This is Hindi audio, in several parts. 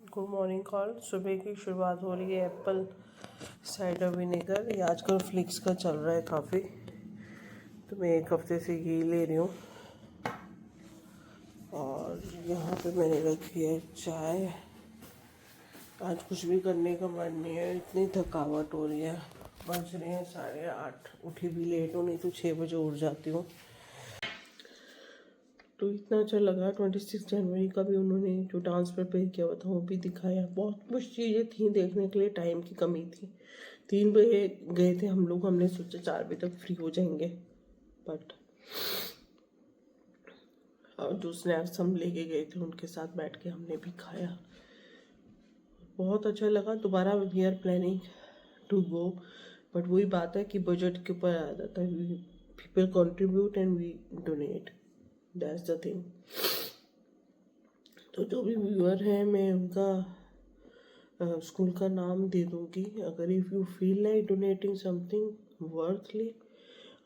Good morning call. सुबह की शुरुआत हो रही है एप्पल साइडर विनेगर। ये आजकल फ्लिक्स का चल रहा है काफ़ी, तो मैं एक हफ्ते से ये ले रही हूँ। और यहाँ पे मैंने रखी है चाय। आज कुछ भी करने का मन नहीं है, इतनी थकावट हो रही है। बज रहे हैं 8:30। उठी भी लेट हूँ, नहीं तो 6 बजे उठ जाती हूँ। तो इतना अच्छा लगा। 26 जनवरी का भी उन्होंने जो डांस प्रिपेयर किया हुआ था वो भी दिखाया। बहुत कुछ चीज़ें थी देखने के लिए, टाइम की कमी थी। 3 बजे गए थे हम लोग, हमने सोचा 4 बजे तक फ्री हो जाएंगे, बट और जो स्नैक्स हम लेके गए थे उनके साथ बैठ के हमने भी खाया। बहुत अच्छा लगा। दोबारा we are planning to go, but वही बात है कि बजट के ऊपर आ जाता है। People contribute and we donate, that's the thing. तो जो भी व्यूअर हैं मैं उनका स्कूल का नाम दे दूँगी। अगर if you feel like donating something worthly,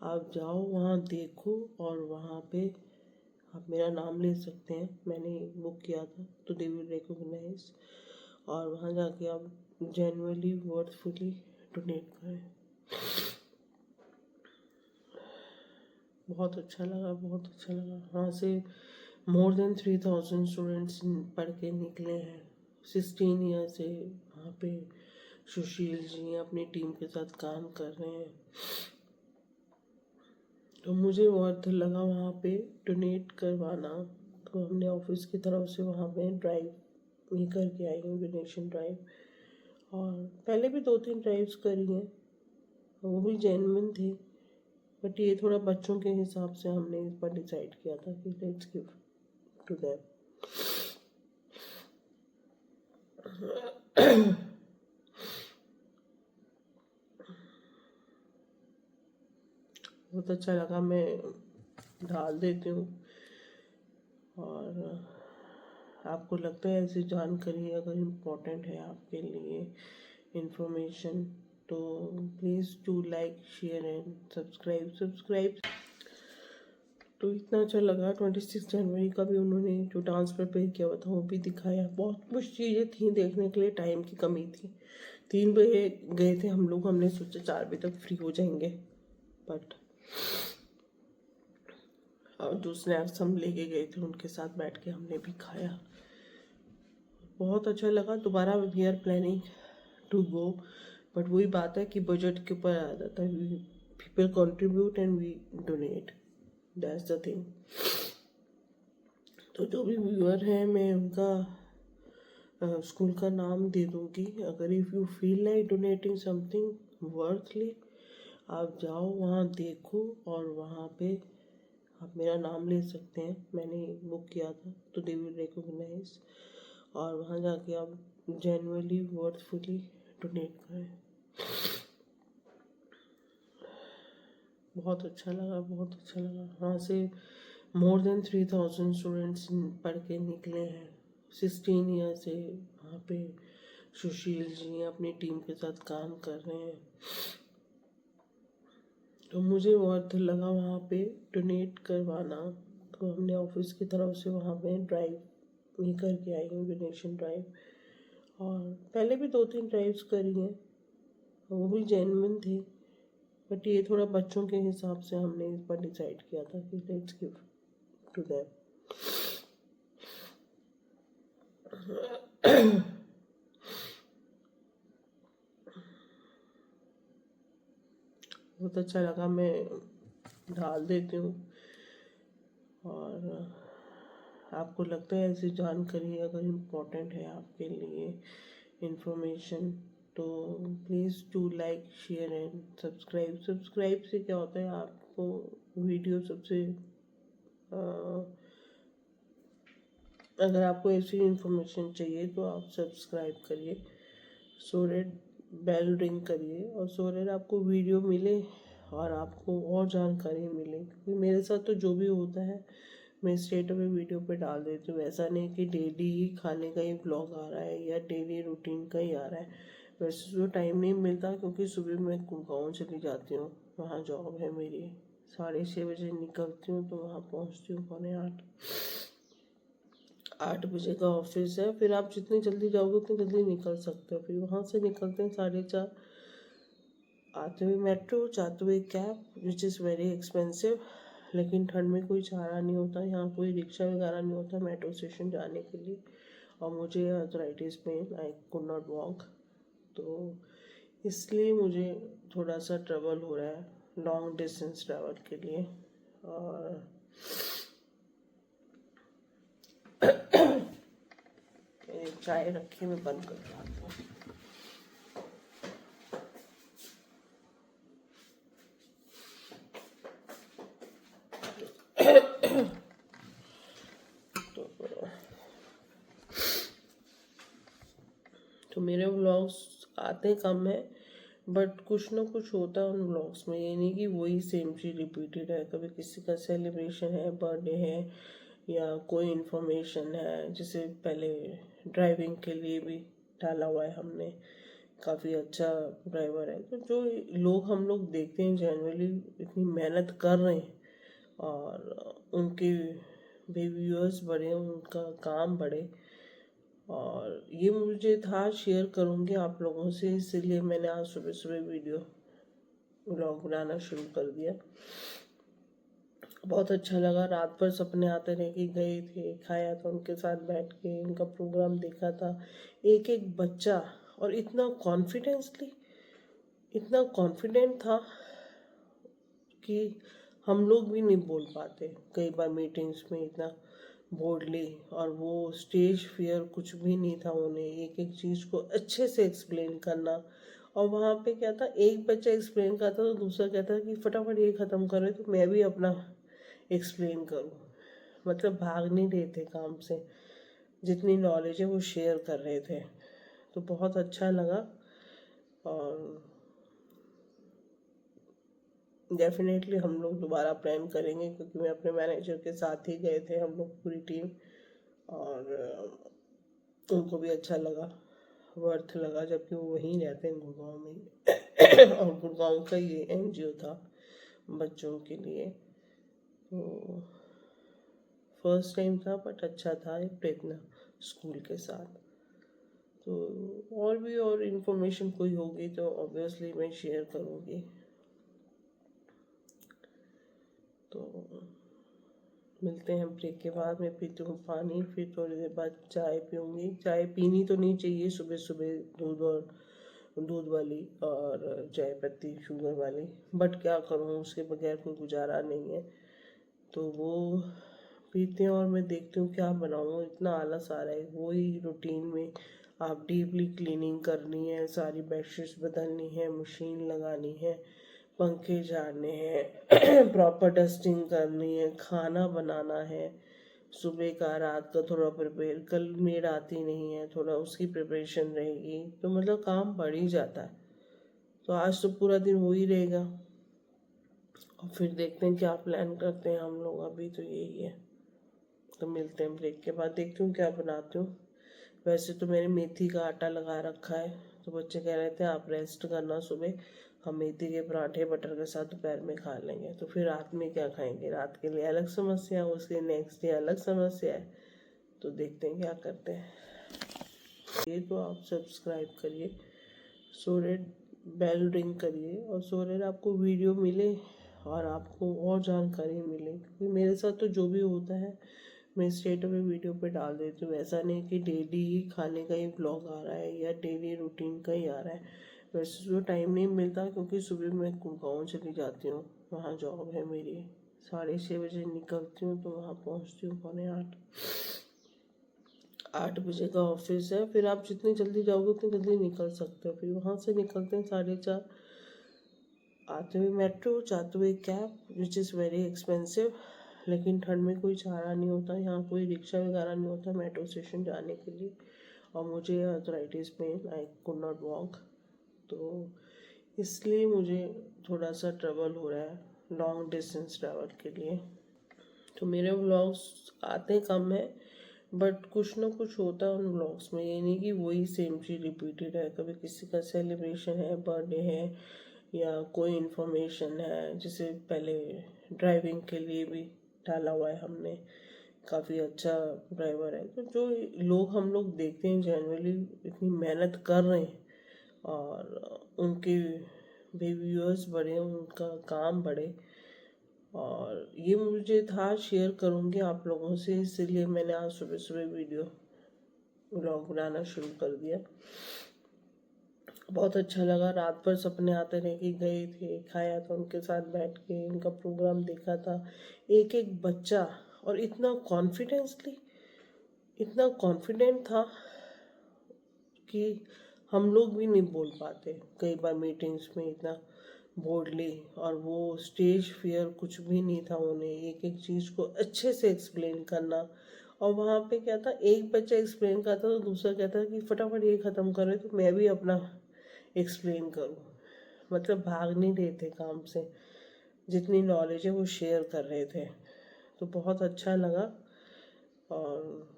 आप जाओ वहाँ देखो और वहाँ पे आप मेरा नाम ले सकते हैं। मैंने बुक किया था तो दे विल रिकॉग्नाइज, और वहाँ जाके आप जेन्युइनली वर्थफुली डोनेट करें। बहुत अच्छा लगा, बहुत अच्छा लगा। वहाँ से मोर देन 3000 स्टूडेंट्स पढ़ के निकले हैं। 16 ईयर से वहाँ पे सुशील जी अपनी टीम के साथ काम कर रहे हैं। तो मुझे बहुत लगा वहाँ पे डोनेट करवाना। तो हमने ऑफिस की तरफ से वहाँ पे ड्राइव भी करके आई हूँ, डोनेशन ड्राइव। और पहले भी 2-3 ड्राइव्स करी हैं, वो भी जेन्युइन थे। बट ये थोड़ा बच्चों के हिसाब से हमने इस पर डिसाइड किया था कि लेट्स गिव टू देम। बहुत अच्छा लगा। मैं डाल देती हूँ। और आपको लगता है ऐसी जानकारी अगर इम्पोर्टेंट है आपके लिए इंफॉर्मेशन, तो please do like share and subscribe. तो इतना अच्छा लगा। 26 जनवरी का भी उन्होंने जो डांस प्रिपेयर किया हुआ था वो भी दिखाया। बहुत कुछ चीज़ें थी देखने के लिए, टाइम की कमी थी। 3 बजे गए थे हम लोग, हमने सोचा 4 बजे तक फ्री हो जाएंगे, बट और जो स्नैक्स हम लेके गए थे उनके साथ बैठ के हमने भी खाया। बहुत अच्छा लगा। दोबारा we are planning to go, but वही बात है कि बजट के ऊपर आ जाता है। People contribute and we donate, that's the thing. तो जो भी व्यूअर हैं मैं उनका स्कूल का नाम दे दूँगी। अगर if you feel like donating something worthly, आप जाओ वहाँ देखो और वहाँ पे आप मेरा नाम ले सकते हैं। मैंने बुक किया था तो दे विल रिकॉग्नाइज, और वहाँ जाके आप जेन्युइनली वर्थफुली डोनेट करें। बहुत अच्छा लगा, बहुत अच्छा लगा। वहाँ से मोर देन 3000 स्टूडेंट्स पढ़ के निकले हैं। 16 ईयर से वहाँ पे सुशील जी अपनी टीम के साथ काम कर रहे हैं। तो मुझे बहुत लगा वहाँ पे डोनेट करवाना। तो हमने ऑफिस की तरफ से वहाँ पे ड्राइव भी करके आई हूँ, डोनेशन ड्राइव। और पहले भी 2-3 ड्राइव्स करी हैं, वो भी जेन्युइन थे। बट ये थोड़ा बच्चों के हिसाब से हमने इस पर डिसाइड किया था कि लेट्स गिव टू देम। बहुत अच्छा लगा। मैं डाल देती हूँ। और आपको लगता है ऐसी जानकारी अगर इम्पोर्टेंट है आपके लिए इंफॉर्मेशन, तो please do like share and subscribe से क्या होता है, आपको वीडियो सबसे अगर आपको ऐसी इन्फॉर्मेशन चाहिए तो आप सब्सक्राइब करिए, सो दैट बेल रिंग करिए, और सो दैट आपको वीडियो मिले और आपको और जानकारी मिले। क्योंकि मेरे साथ तो जो भी होता है मैं स्ट्रेट अवे वीडियो पे डाल देती हूँ। ऐसा नहीं कि डेली ही खाने का ही ब्लॉग आ रहा है या डेली रूटीन का ही आ रहा है। वैसे तो टाइम नहीं मिलता, क्योंकि सुबह मैं गाँव चली जाती हूँ, वहाँ जॉब है मेरी। 6:30 बजे निकलती हूँ तो वहाँ पहुँचती हूँ 7:45। 8 बजे का ऑफिस है, फिर आप जितनी जल्दी जाओगे उतनी जल्दी निकल सकते हो। फिर वहाँ से निकलते हैं 4:30, आते हुए मेट्रो, जाते हुए cab, which is very expensive. लेकिन ठंड में कोई चारा नहीं होता, यहाँ कोई रिक्शा वगैरह नहीं होता मेट्रो स्टेशन जाने के लिए। और मुझे arthritis pain, I could not walk, तो इसलिए मुझे थोड़ा सा ट्रबल हो रहा है लॉन्ग डिस्टेंस ट्रैवल के लिए। और चाय रखी, मैं बंद कर देती हूँ। तो मेरे व्लॉग्स आते कम है, बट कुछ ना कुछ होता है उन व्लॉग्स में। ये नहीं कि वही सेम चीज़ रिपीटेड है। कभी किसी का सेलिब्रेशन है, बर्थडे है, या कोई इन्फॉर्मेशन है। जैसे पहले ड्राइविंग के लिए भी डाला हुआ है हमने, काफ़ी अच्छा ड्राइवर है। तो जो लोग हम लोग देखते हैं जनरली इतनी मेहनत कर रहे हैं, और उनके भी व्यूअर्स बढ़े, उनका काम बढ़े, और ये मुझे था शेयर करूँगी आप लोगों से, इसीलिए मैंने आज सुबह सुबह वीडियो व्लॉग बनाना शुरू कर दिया। बहुत अच्छा लगा। रात भर सपने आते रहे कि गए थे, खाया था उनके साथ बैठ के, उनका प्रोग्राम देखा था। एक एक बच्चा, और इतना कॉन्फिडेंट था कि हम लोग भी नहीं बोल पाते कई बार मीटिंग्स में इतना बोल्डली। और वो स्टेज फियर कुछ भी नहीं था उन्हें, एक एक चीज़ को अच्छे से एक्सप्लेन करना। और वहाँ पे क्या था, एक बच्चा एक्सप्लेन करता तो दूसरा कहता कि फटाफट ये ख़त्म करे तो मैं भी अपना एक्सप्लेन करूँ। मतलब भाग नहीं रहे थे काम से, जितनी नॉलेज है वो शेयर कर रहे थे। तो बहुत अच्छा लगा। और डेफिनेटली हम लोग दोबारा प्लान करेंगे, क्योंकि मैं अपने मैनेजर के साथ ही गए थे हम लोग पूरी टीम। और उनको भी अच्छा लगा, वर्थ लगा, जबकि वो वहीं रहते हैं गुड़गांव में ही। और गुड़गांव का ये एनजीओ था बच्चों के लिए। तो फर्स्ट टाइम था, बट अच्छा था, एक प्रयत्न स्कूल के साथ। तो और भी और इन्फॉर्मेशन कोई होगी तो ऑब्वियसली मैं शेयर करूँगी। तो मिलते हैं ब्रेक के बाद। मैं पीती हूँ पानी, फिर थोड़ी देर बाद चाय पीऊँगी। चाय पीनी तो नहीं चाहिए सुबह सुबह, दूध वाली और चाय पत्ती शुगर वाली, बट क्या करूँ, उसके बगैर कोई गुजारा नहीं है। तो वो पीते हैं, और मैं देखती हूँ क्या बनाऊँ, इतना आलस आ रहा है। वही रूटीन में आप डीपली क्लीनिंग करनी है, सारी बेडशीट्स बदलनी है, मशीन लगानी है, पंखे झाड़ने हैं, प्रॉपर डस्टिंग करनी है, खाना बनाना है, सुबह का रात का थोड़ा प्रिपेयर, कल मेड आती नहीं है, थोड़ा उसकी प्रिपरेशन रहेगी। तो मतलब काम बढ़ ही जाता है। तो आज तो पूरा दिन वो ही रहेगा, और फिर देखते हैं क्या प्लान करते हैं हम लोग। अभी तो यही है। तो मिलते हैं ब्रेक के बाद, देखती हूँ क्या बनाती हूँ। वैसे तो मैंने मेथी का आटा लगा रखा है, तो बच्चे कह रहे थे आप रेस्ट करना, सुबह हम मेथी के पराठे बटर के साथ दोपहर में खा लेंगे। तो फिर रात में क्या खाएंगे, रात के लिए अलग समस्या, उसके नेक्स्ट डे अलग समस्या है। तो देखते हैं क्या करते हैं। ये तो आप सब्सक्राइब करिए, सो डेट बेल रिंग करिए, और सो डेट आपको वीडियो मिले और आपको और जानकारी मिले। क्योंकि मेरे साथ तो जो भी होता है मैं स्ट्रेट अवे वीडियो पे डाल देती हूँ। ऐसा नहीं कि डेली ही खाने का ही व्लॉग आ रहा है या डेली रूटीन का ही आ रहा है। वैसे तो टाइम नहीं मिलता, क्योंकि सुबह मैं गुड़गांव चली जाती हूँ, वहाँ जॉब है मेरी। 6:30 बजे निकलती हूँ, तो वहाँ पहुँचती हूँ 7:45। 8 बजे का ऑफिस है, फिर आप जितनी जल्दी जाओगे उतनी जल्दी निकल सकते हो। फिर वहाँ से निकलते हैं 4:30, आते हुए मेट्रो, जाते हुए cab, which is very expensive. लेकिन ठंड में कोई चारा नहीं होता, यहाँ कोई रिक्शा वगैरह नहीं होता मेट्रो स्टेशन जाने के लिए। और मुझे arthritis pain, I could not walk, तो इसलिए मुझे थोड़ा सा ट्रबल हो रहा है लॉन्ग डिस्टेंस ट्रैवल के लिए। तो मेरे व्लॉग्स आते कम है, बट कुछ ना कुछ होता है उन व्लॉग्स में। ये नहीं कि वही सेम चीज़ रिपीटेड है। कभी किसी का सेलिब्रेशन है, बर्थडे है, या कोई इन्फॉर्मेशन है। जैसे पहले ड्राइविंग के लिए भी डाला हुआ है हमने, काफ़ी अच्छा ड्राइवर है। तो जो लोग हम लोग देखते हैं जनरली इतनी मेहनत कर रहे हैं और उनके भी व्यूअर्स बढ़े, उनका काम बढ़े, और ये मुझे था शेयर करूँगी आप लोगों से, इसीलिए मैंने आज सुबह सुबह वीडियो व्लॉग बनाना शुरू कर दिया। बहुत अच्छा लगा, रात भर सपने आते रहे कि गए थे, खाया था उनके साथ बैठ के, उनका प्रोग्राम देखा था। एक एक बच्चा, और इतना कॉन्फिडेंट था कि हम लोग भी नहीं बोल पाते कई बार मीटिंग्स में इतना बोल्डली, और वो स्टेज फियर कुछ भी नहीं था उन्हें, एक एक चीज़ को अच्छे से एक्सप्लेन करना। और वहाँ पे क्या था, एक बच्चा एक्सप्लेन करता तो दूसरा कहता कि फटाफट ये ख़त्म करे तो मैं भी अपना एक्सप्लेन करूँ। मतलब भाग नहीं रहे थे काम से, जितनी नॉलेज है वो शेयर कर रहे थे। तो बहुत अच्छा लगा, और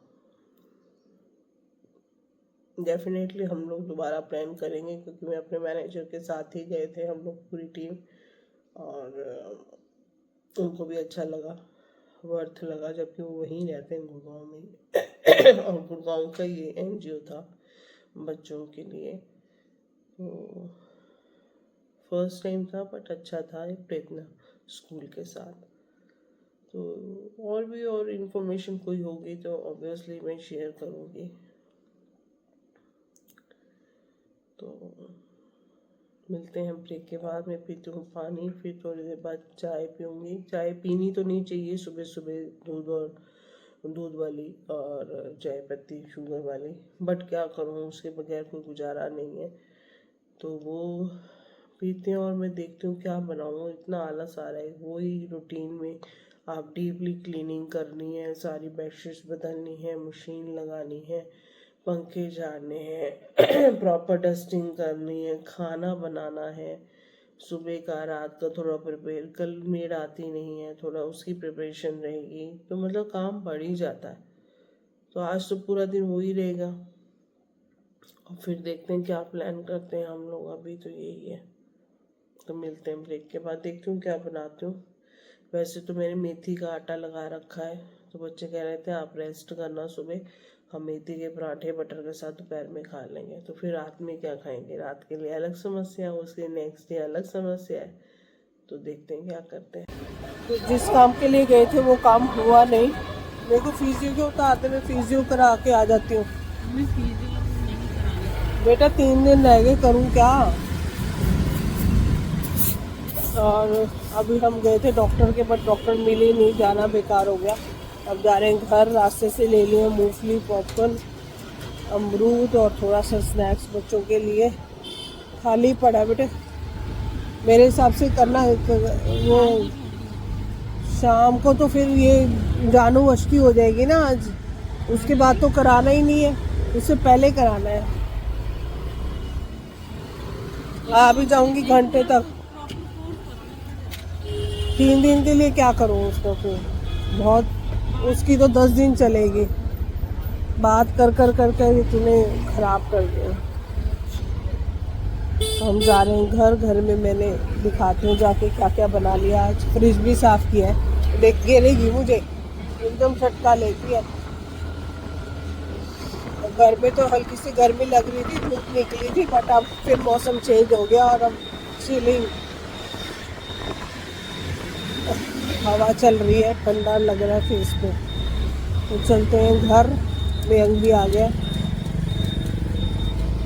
डेफिनेटली हम लोग दोबारा प्लान करेंगे, क्योंकि मैं अपने मैनेजर के साथ ही गए थे हम लोग पूरी टीम, और उनको भी अच्छा लगा, वर्थ लगा, जबकि वो वहीं रहते हैं गुड़गांव में ही और गुड़गांव का ये एनजीओ था बच्चों के लिए। तो फर्स्ट टाइम था बट अच्छा था, एक प्रेरणा स्कूल के साथ। तो और इन्फॉर्मेशन कोई होगी तो ऑब्वियसली मैं शेयर करूँगी। तो मिलते हैं ब्रेक के बाद। मैं पीती हूँ पानी, फिर थोड़ी देर बाद चाय पीऊँगी। चाय पीनी तो नहीं चाहिए सुबह सुबह, दूध वाली और चाय पत्ती शुगर वाली, बट क्या करूँ, उसके बगैर कोई गुजारा नहीं है। तो वो पीते हैं, और मैं देखती हूँ क्या बनाऊँ, इतना आलस आ रहा है। वही रूटीन में आप डीपली क्लीनिंग करनी है, सारी बेडशीट्स बदलनी है, मशीन लगानी है, पंखे झाड़ने हैं प्रॉपर डस्टिंग करनी है, खाना बनाना है, सुबह का रात का थोड़ा प्रिपेयर, कल मेड आती नहीं है, थोड़ा उसकी प्रिपरेशन रहेगी, तो मतलब काम बढ़ ही जाता है। तो आज तो पूरा दिन वही रहेगा, और फिर देखते हैं क्या प्लान करते हैं हम लोग। अभी तो यही है। तो मिलते हैं ब्रेक के बाद, देखती हूँ क्या बनाती हूँ। वैसे तो मैंने मेथी का आटा लगा रखा है, तो बच्चे कह रहे थे आप रेस्ट करना, सुबह हम मेथी के पराठे बटर के साथ दोपहर में खा लेंगे। तो फिर रात में क्या खाएंगे, रात के लिए अलग समस्या है, उसके नेक्स्ट डे अलग समस्या है। तो देखते हैं क्या करते हैं। तो जिस काम के लिए गए थे वो काम हुआ नहीं। मेरे को फिजियो के उतारते, मैं फिजियो करा के आ जाती हूँ। बेटा 3 दिन रह गए, करूँ क्या। और अभी हम गए थे डॉक्टर के, बट डॉक्टर मिले नहीं, जाना बेकार हो गया। अब जा रहे हैं घर, रास्ते से ले लिए मूंगफली, पॉपकॉर्न, अमरूद और थोड़ा सा स्नैक्स बच्चों के लिए। खाली पड़ा बेटे, मेरे हिसाब से करना है वो शाम को, तो फिर ये जानू अश्की हो जाएगी ना आज, उसके बाद तो कराना ही नहीं है, उससे पहले कराना है। आ भी जाऊंगी घंटे तक, 3 दिन के लिए क्या करूँ उसको, फिर बहुत, उसकी तो 10 दिन चलेगी। बात कर कर कर कर इतने ख़राब कर दिया। तो हम जा रहे हैं घर। घर में मैंने दिखाती हूँ जाके क्या क्या बना लिया आज। फ्रिज भी साफ़ किया है, देख गिरेगी मुझे, एकदम झटका लेती है। घर में तो हल्की सी गर्मी लग रही थी, धूप निकली थी, बट अब फिर मौसम चेंज हो गया और अब चिलिंग हवा चल रही है, ठंडा लग रहा है फेस पे। तो चलते हैं घर, मयंक भी आ गया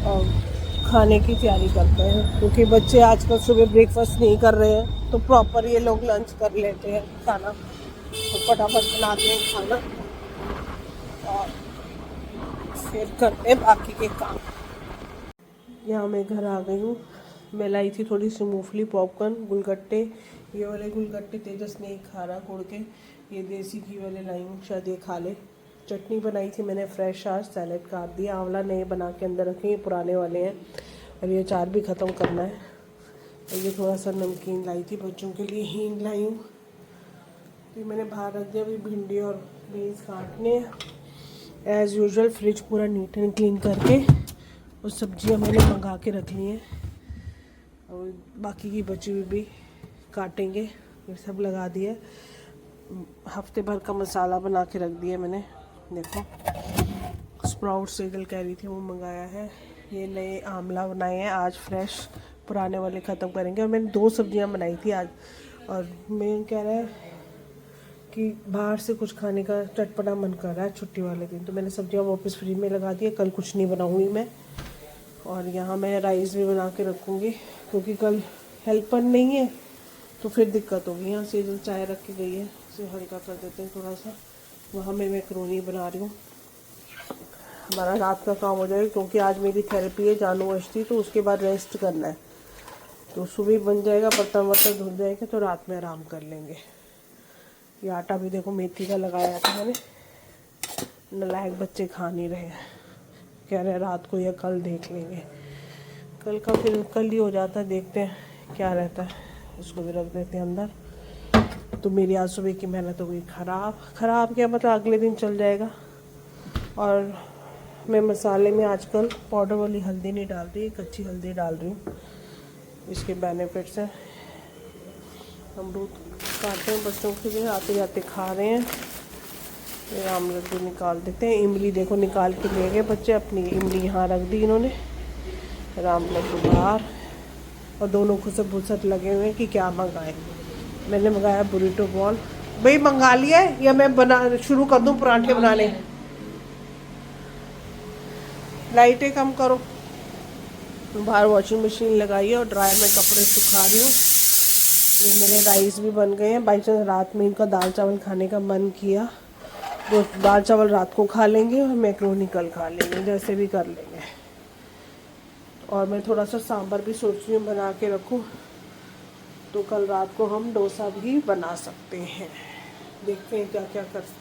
और खाने की तैयारी करते हैं, क्योंकि बच्चे आजकल सुबह ब्रेकफास्ट नहीं कर रहे हैं, तो प्रॉपर ये लोग लंच कर लेते हैं खाना। तो फटाफट बनाते हैं खाना और फिर करते हैं बाकी के काम। यहाँ मैं घर आ गई हूँ। मैं लाई थी थोड़ी सी मूंगफली, पॉपकॉर्न, गुलगट्टे। ये वाले गुलगट्टे तेजस ने खा रहा गुड़ के, ये देसी घी वाले लाई हूँ, शायद ये खा ले। चटनी बनाई थी मैंने फ्रेश, आज सैलेड काट दिया। आंवला नए बना के अंदर रखे, ये पुराने वाले हैं, और ये अचार भी ख़त्म करना है। और ये थोड़ा सा नमकीन लाई थी बच्चों के लिए, हींग लाई हूँ। तो मैंने बाहर रख दिया। अभी भिंडी और बीन्स काटने एज़ यूजुअल, फ्रिज पूरा नीट एंड क्लीन करके, और सब्जियां मैंने मंगा के रख ली हैं, और बाकी की बची हुई भी काटेंगे। ये सब लगा दिया। हफ्ते भर का मसाला बना के रख दिया मैंने। देखो स्प्राउट सेजल कह रही थी वो मंगाया है। ये नए आमला बनाए हैं आज फ्रेश, पुराने वाले ख़त्म करेंगे। और मैंने 2 सब्जियां बनाई थी आज। और मैं कह रहा है कि बाहर से कुछ खाने का चटपटा मन कर रहा है छुट्टी वाले दिन, तो मैंने सब्जियां वापस फ्रिज में लगा दी है। कल कुछ नहीं बनाऊँगी मैं। और यहाँ मैं राइस भी बना के रखूँगी क्योंकि कल हेल्पर नहीं है तो फिर दिक्कत होगी। यहाँ से जो चाय रख के गई है इसे हल्का कर देते हैं थोड़ा सा। वहाँ मैं मैक्रोनी बना रही हूँ, हमारा रात का काम हो जाएगा क्योंकि आज मेरी थेरेपी है जानू अष्टी, तो उसके बाद रेस्ट करना है। तो सुबह बन जाएगा, बर्तन वर्तन धुल जाएगा तो रात में आराम कर लेंगे। ये आटा भी देखो मेथी का लगाया था मैंने। नालायक बच्चे खा नहीं रहे हैं, कह रहे हैं रात को या कल देख लेंगे। कल का फिर कल ही हो जाता है, देखते हैं क्या रहता है। इसको भी रख देते हैं अंदर। तो मेरी आज सुबह की मेहनत हो गई ख़राब क्या मतलब अगले दिन चल जाएगा। और मैं मसाले में आजकल पाउडर वाली हल्दी नहीं डाल रही, कच्ची हल्दी डाल रही हूँ। इसके बेनिफिट्स हैं। अमरूद काटते हैं बच्चों के लिए, आते जाते खा रहे हैं। ये आमलेट भी निकाल देते हैं। इमली देखो निकाल के ले गए बच्चे अपनी, इमली यहाँ रख दी इन्होंने। आमलेट को बाहर, और दोनों खुसट लगे हुए हैं कि क्या मंगाए। मैंने मंगाया बुरीटो बॉल। भाई मंगा लिया है या मैं बना शुरू कर दूं पराठे बनाने? लाइटें कम करो। बाहर वॉशिंग मशीन लगाई है और ड्रायर में कपड़े सुखा रही हूँ। ये मेरे राइस भी बन गए हैं। बाई चांस रात में इनका दाल चावल खाने का मन किया तो दाल चावल रात को खा लेंगे और मैक्रोनी कल खा लेंगे, जैसे भी कर लेंगे। और मैं थोड़ा सा सांभर भी सोच रही हूँ बना के रखूँ, तो कल रात को हम डोसा भी बना सकते हैं। देखते हैं क्या क्या कर सकते हैं।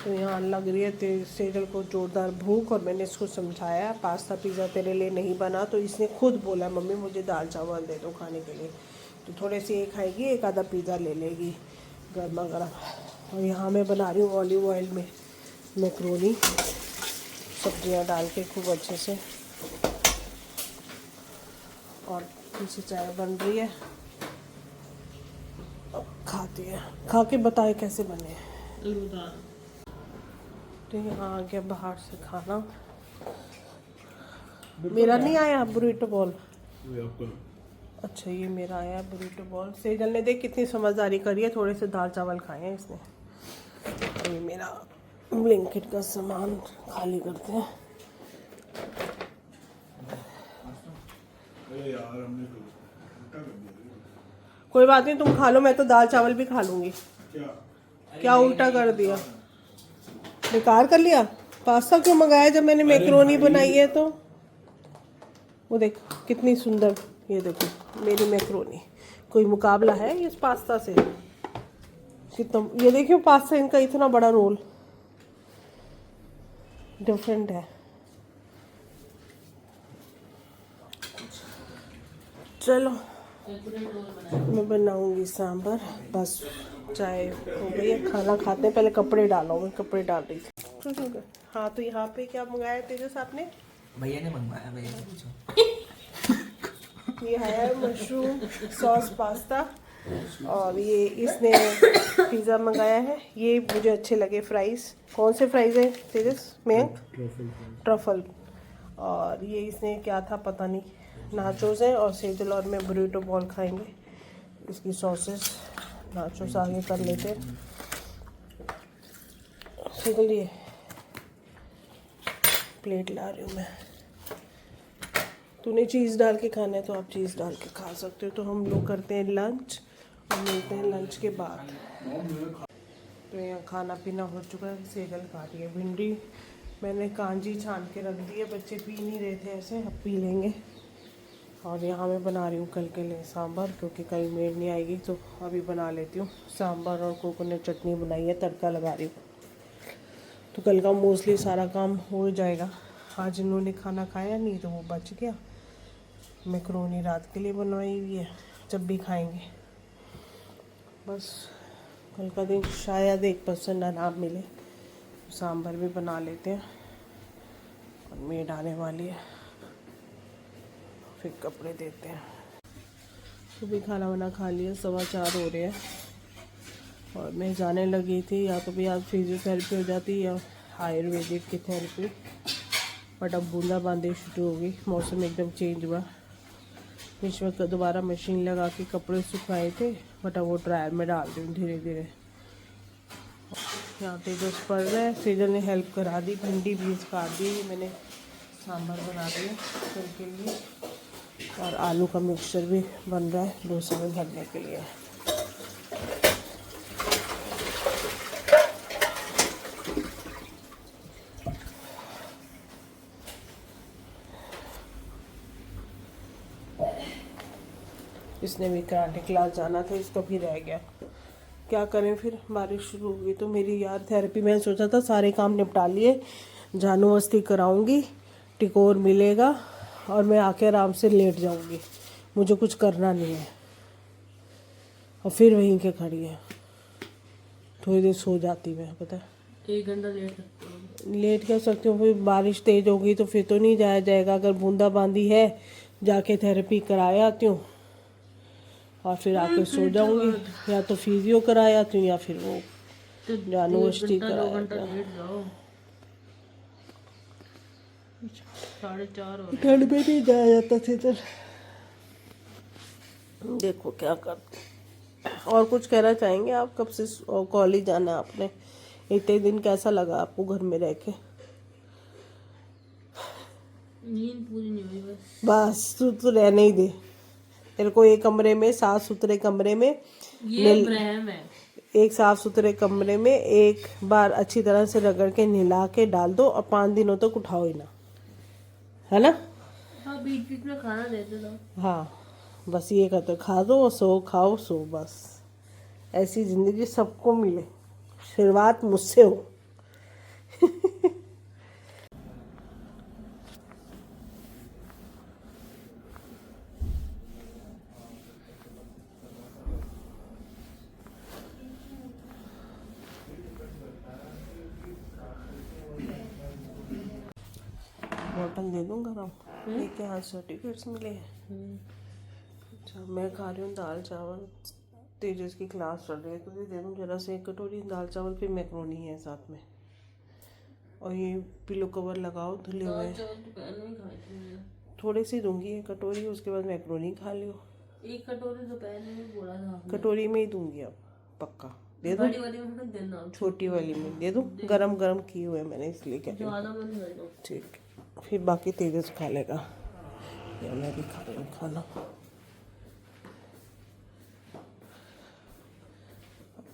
तो यहाँ लग रही है सेजल को जोरदार भूख, और मैंने इसको समझाया पास्ता पिज़्ज़ा तेरे लिए नहीं बना, तो इसने खुद बोला मम्मी मुझे दाल चावल दे दो खाने के लिए। तो थोड़े से एक खाएगी, एक आधा पिज़्ज़ा ले लेगी गर्मा गर्म। और यहाँ मैं बना रही हूँ ऑलिव ऑयल में मैक्रोनी, सब्जियाँ डाल के खूब अच्छे से। और पीछे चाय बन रही है, अब खाती है। खा के बताए कैसे बने। तो यहाँ आ गया बाहर से खाना। मेरा नहीं आया बुरीटो बॉल। अच्छा ये मेरा आया बुरीटो बॉल। सेजल ने देख कितनी समझदारी करी है, थोड़े से दाल चावल खाए हैं इसने। तो ये मेरा ब्लिंकिट का सामान खाली करते हैं। कोई बात नहीं तुम खा लो, मैं तो दाल चावल भी खा लूंगी। क्या उल्टा कर दिया, बेकार कर लिया। पास्ता क्यों मंगाया जब मैंने मैक्रोनी बनाई है? तो वो देख कितनी सुंदर, ये देखो मेरी मैक्रोनी, कोई मुकाबला है इस पास्ता से? कितना ये देखियो पास्ता, इनका इतना बड़ा रोल डिफरेंट है। चलो मैं बनाऊंगी सांभर, बस चाय हो गई है, खाना खाते हैं। पहले कपड़े डालो, मैं कपड़े डाल रही थी। हाँ तो यहाँ पे क्या मंगाया तेजस आपने? भैया ने मंगवाया, भैया से पूछो। ये है मशरूम सॉस पास्ता, और ये इसने पिज़्ज़ा मंगाया है। ये मुझे अच्छे लगे फ्राइज़। कौन से फ्राइज़ है तेजस? मयंक ट्रफल। और ये इसने क्या था पता नहीं, नाचोस हैं। और सेजल और मैं बुरीटो बॉल खाएंगे। इसकी सॉसेस नाचोस आगे कर लेते हैं। सेजल ये प्लेट ला रही हूँ मैं। तूने चीज़ डाल के खाना है तो आप चीज़ डाल के खा सकते हो। तो हम लोग करते हैं लंच और मिलते हैं लंच के बाद। तो यहाँ खाना पीना हो चुका है। सेजल खा रही है भिंडी, मैंने कांजी छान के रख दी है, बच्चे पी नहीं रहे थे ऐसे, अब पी लेंगे। और यहाँ मैं बना रही हूँ कल के लिए सांभर, क्योंकि कल मेड नहीं आएगी तो अभी बना लेती हूँ। सांभर और कोकोनट चटनी बनाई है, तड़का लगा रही हूँ। तो कल का मोस्टली सारा काम हो जाएगा। आज इन्होंने खाना खाया नहीं तो वो बच गया। मैक्रोनी रात के लिए बनवाई हुई है, जब भी खाएंगे। बस कल का दिन शायद 1% आराम मिले। सांभर भी बना लेते हैं, और मेड आने वाली है, फिर कपड़े देते हैं। सुबह खाना वाना खा लिया, 4:15 हो रहे हैं। और मैं जाने लगी थी, या तो भी आज फिजियोथेरेपी हो जाती या आयुर्वेदिक की थेरेपी, बट अब बूंदाबांदी शुरू हो गई, मौसम एकदम चेंज हुआ। बीच में दोबारा मशीन लगा के कपड़े सुखाए थे, बट अब वो ड्रायर में डाल रही हूँ धीरे धीरे। यहाँ पे जो पड़ रहा है, सीजन ने हेल्प करा दी, भिंडी बीज काट दी, मैंने सांभर बना दिया उनके लिए, और आलू का मिक्सचर भी बन रहा है डोसे में भरने के लिए। इसने भी कराटे क्लास जाना था, इसका भी रह गया। क्या करें, फिर बारिश शुरू हो गई तो मेरी यार थेरेपी, मैंने सोचा था सारे काम निपटा लिए, जानू मस्ती कराऊंगी, टिकोर मिलेगा और मैं आके आराम से लेट जाऊंगी, मुझे कुछ करना नहीं है। और फिर वहीं के खड़ी है, थोड़ी देर सो जाती मैं, पता है 1 घंटा लेट कर सकती हूँ। फिर बारिश तेज होगी तो फिर तो नहीं जाया जाएगा। अगर बूंदाबांदी है, जाके थेरेपी कराए आती हूँ और फिर आके सो जाऊंगी, या तो फिजियो कराए आती हूँ या फिर वो जानू मस्ती कराए। 4:30 ठंड में नहीं जाया जाता था इधर। देखो क्या कर। और कुछ कहना चाहेंगे आप? कब से कॉलेज जाना आपने? इतने दिन कैसा लगा आपको घर में रह के? नींद पूरी नहीं हुई बस तू तो रहने ही दे। तेरे को एक कमरे में, साफ सुथरे कमरे में, ये ब्रह्म है। एक साफ सुथरे कमरे में एक बार अच्छी तरह से रगड़ के नहला के डाल दो और 5 दिनों तक उठाओ ही ना, है ना? हाँ, बीच बीच में खाना देते था। हाँ, बस ये कहते, खा दो सो, खाओ सो, बस ऐसी जिंदगी सबको मिले, शुरुआत मुझसे हो। बोतल दे दूँ गरम? लेके यहाँ सर्टिफिकेट्स मिले हैं। अच्छा, मैं खा रही हूँ दाल चावल, तेजस की क्लास चल रही है, तो दे दूँ जरा से 1 कटोरी दाल चावल, फिर मैक्रोनी है साथ में, और ये पिलो कवर लगाओ धुले हुए। थोड़ी सी दूंगी 1 कटोरी, उसके बाद मैक्रोनी खा लियो। 1 कटोरी दोपहर में बोला था। कटोरी में ही दूंगी अब, पक्का दे दूँ। बड़ी वाली में मत देना, छोटी वाली में दे दूँ, गरम गरम किए हुए मैंने, इसलिए कह रही हूँ। ज़्यादा मत देना। ठीक, फिर बाकी तेजस खा लेगा, या मैं भी खा रही हूँ खाना।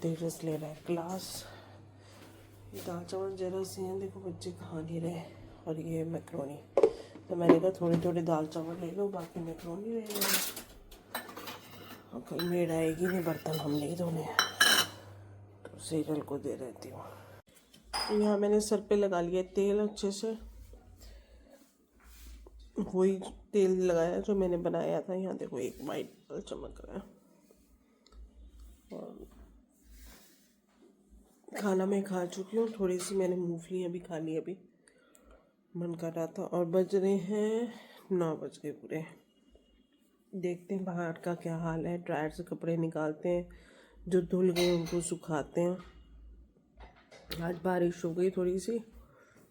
तेजस ले रहा है क्लास। दाल चावल जरा से हैं, देखो बच्चे खा नहीं रहे, और ये मैक्रोनी, तो मैंने कहा थोड़ी थोड़ी दाल चावल ले लो, बाकी मैक्रोनी ले लो। और कल मेड आएगी नहीं, बर्तन हम नहीं धोने हैं, तो सीरियल को दे रहती हूँ। यहाँ मैंने सर पे लगा लिया तेल अच्छे से, वही तेल लगाया जो मैंने बनाया था। यहाँ देखो एक वाइट बल्ब चमक रहा है। और खाना मैं खा चुकी हूँ, थोड़ी सी मैंने मूंगफलियाँ भी खा ली, अभी मन कर रहा था। और बज रहे हैं 9 बज गए पूरे। देखते हैं बाहर का क्या हाल है। ड्रायर से कपड़े निकालते हैं, जो धुल गए उनको सुखाते हैं। आज बारिश हो गई थोड़ी सी।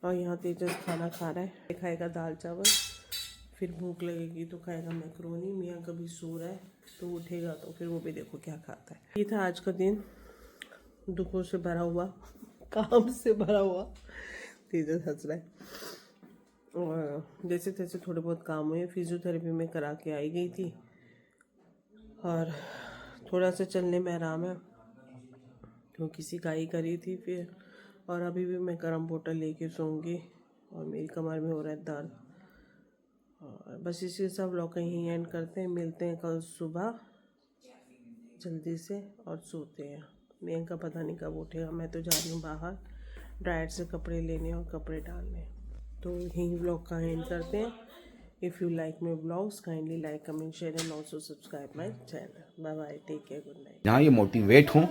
और यहाँ तेजस खाना खा रहा है, खाएगा दाल चावल, फिर भूख लगेगी तो खाएगा मैक्रोनी। मियाँ कभी सो रहा है तो उठेगा तो फिर वो भी देखो क्या खाता है। ये था आज का दिन, दुखों से भरा हुआ, काम से भरा हुआ। तेजस हंस रहा है। और जैसे तैसे थोड़े बहुत काम हुए। फिजियोथेरेपी में करा के आई गई थी, और थोड़ा सा चलने में आराम है, क्योंकि सिकाई करी थी फिर। और अभी भी मैं गर्म बोतल लेके सोऊंगी, और मेरी कमर में हो रहा है दर्द। और बस इसी सब व्लॉग का यहीं एंड करते हैं। मिलते हैं कल सुबह जल्दी से, और सोते हैं। मैं का पता नहीं कब उठेगा। मैं तो जा रही हूँ बाहर ड्रायर से कपड़े लेने और कपड़े डालने। तो यहीं व्लॉग का एंड करते हैं। If you like my vlogs, kindly like, comment, share and also subscribe my channel. Bye bye, take care, good night. यहाँ ये मोटिवेट हो,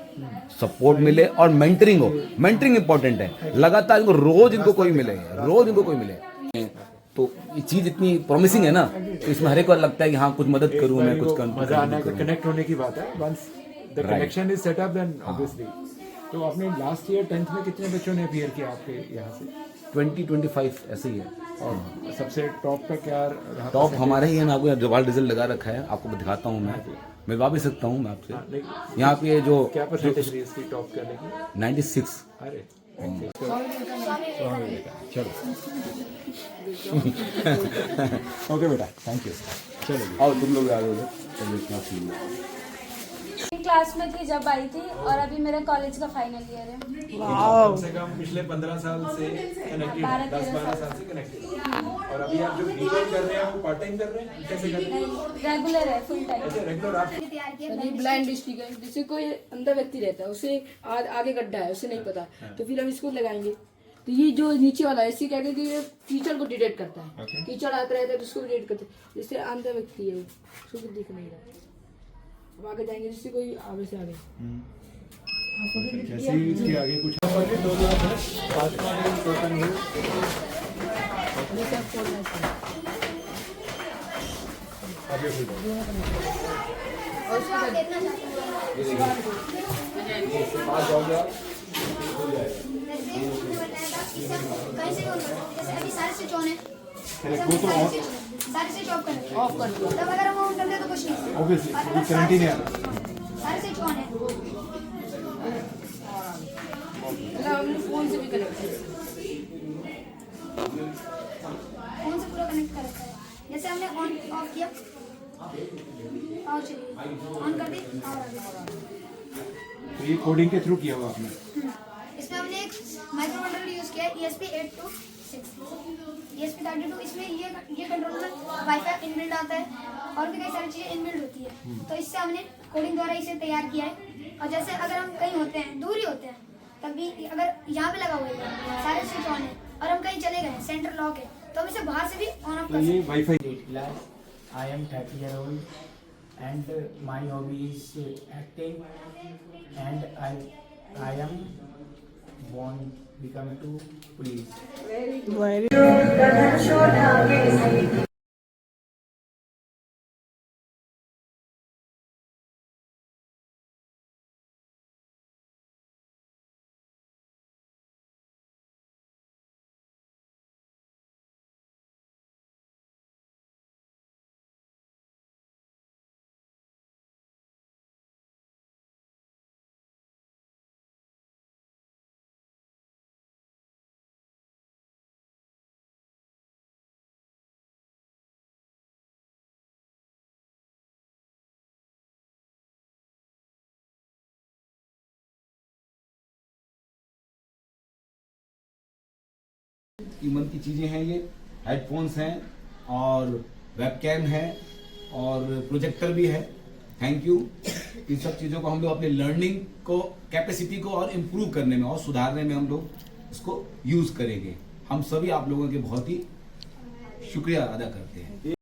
सपोर्ट मिले और मेंटरिंग हो। मेंटरिंग इंपॉर्टेंट है, लगातार इनको रोज इनको कोई मिले, रोज इनको कोई मिले। तो ये चीज इतनी प्रॉमिसिंग है ना, तो इसमें हर एक को लगता है कि हाँ कुछ मदद करूँ मैं, कुछ मजा आने का, कनेक्ट होने की बात है। Once the connection is set up then obviously. तो आपने लास्ट ईयर 10th में कितने बच्चों ने अपीयर किया आपके यहाँ से? 20-25 ऐसे ही है। और सबसे टॉप का क्या रहा? टॉप हमारे ही है, मैं आपको यहाँ जवाल रिजल्ट लगा रखा है, आपको दिखाता हूँ मैं मिलवा भी सकता हूँ मैं आपसे। यहाँ पे जो क्या परसेंटेज रही इसकी टॉप करने की? 96। अरे चलो ओके बेटा, थैंक यू। चलो और तुम लोग आ रहे हो, चलो इतना सीन है। क्लास में थी जब आई थी और अभी मेरा कॉलेज का फाइनल ईयर है। कम से कम पिछले 15 साल से कनेक्टेड, 10-12 साल से कनेक्टेड। और अभी आप जो बीटेक कर रहे हैं वो पार्ट टाइम कर रहे हैं, कैसे कर रहे हैं? रेगुलर है, फुल टाइम। ऐसे रेगुलर आप ब्लाइंड डिस्ट्रिक्ट है, जैसे कोई अंधा व्यक्ति रहता है, उसे आगे गड्ढा है, उसे नहीं पता, तो फिर हम इसको लगाएंगे। तो ये जो नीचे वाला है, इसी कहते हैं कि ये कीचड़ को डिटेक्ट करता है। कीचड़ आता रहता है तो उसको डिटेक्ट करता है। जैसे अंधा व्यक्ति है, उसको कुछ दिख नहीं रहा, अब आगे जाएंगे जिससे कोई आगे से आगे। जैसे ही इसके आगे कुछ 2 लाख है, 5 टोटल है। आगे खुल जाए। पास हो गया, कहीं से जैसे अभी सारे स्विच ऑन है, वो तो सारे स्विच ऑफ कर तब अगर हम ऑन कर दे तो कुछ नहीं। ऑब्वियसली करंट ही नहीं आ रहा। सारे स्विच ऑन है। हमने फोन से भी कनेक्ट किया, फोन से पूरा कनेक्ट कर रखा है। जैसे हमने ऑन ऑफ किया, और चलिए ऑन कर दी और आ गया। तो ये कोडिंग के थ्रू किया हुआ आपने? इसमें हमने एक माइक्रोकंट्रोलर यूज किया है, ESP8266, ESP32। इसमें ये कंट्रोलर वाईफाई इनबिल्ट आता है और भी कई सारी चीजें इनबिल्ट होती है। तो इससे हमने कोडिंग द्वारा इसे तैयार किया है। और जैसे अगर हम कहीं होते हैं, दूर ही होते हैं, तब भी अगर यहाँ पे लगा हुआ है, सारे स्विच ऑन है और हम कहीं चले गए, सेंटर लॉक है, तो हम इसे बाहर से भी ऑन ऑफ तो कर ये सकते हैं। Wifi class. I am 30 years old and my hobby is acting and I am want become to police. Very कीमत की चीज़ें हैं, ये हेडफोन्स हैं और वेबकैम है और प्रोजेक्टर भी है। Thank you. इन सब चीज़ों को हम लोग अपने लर्निंग को, कैपेसिटी को और इम्प्रूव करने में और सुधारने में हम लोग इसको यूज़ करेंगे। हम सभी आप लोगों के बहुत ही शुक्रिया अदा करते हैं।